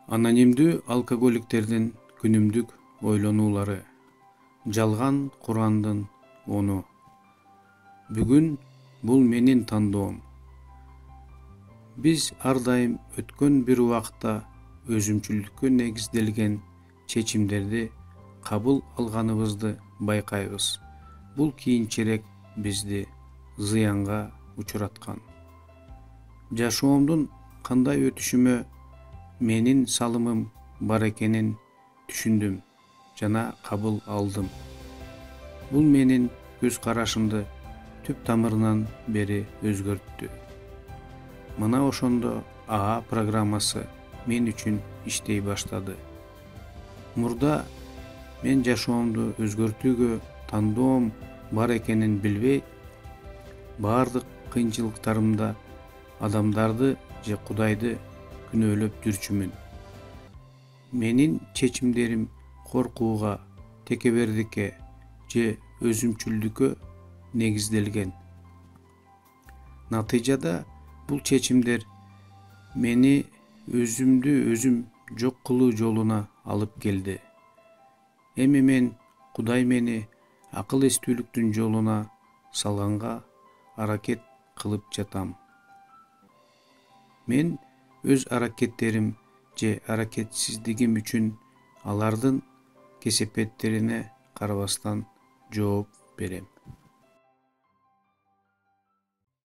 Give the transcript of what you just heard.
Анонимдүү алкоголиктердин күнүмдүк ойлонуулары. Жалган Курандын 10. Бүгүн бул менин тандоом. Биз ар дайым өткөн бир убакта өзүмчүлдүккө негизделген чечимдерди кабыл алганыбызды байкайбыз. Бул кийинчерээк бизди зыянга учураткан. Жашоомдун кандай өтүшүмө менин салымым бар экенин түшүндүм жана кабыл алдым. Бул менин көз карашымды түп тамырынан бери өзгөрттү. Мына ошондо АА программасы мен үчүн иштей баштады. Мурда мен жашоомду өзгөртүүгө тандоом бар экенин билбей, баардык кыйынчылыктарымда адамдарды же Кудайды күнөөлөп жүрчүмүн. Менин чечимдерим коркууга, текебердикке же өзүмчүлдүккө негизделген. Натыйжада бул чечимдер мени өзүмдү өзүм жок кылуу жолуна алып келди. Эми мен Кудай мени акыл эстүүлүктүн жолуна салганга аракет кылып жатам. Мен өз аракеттерим же аракетсиздигим үчүн алардын кесепеттерине карабастан жооп берем.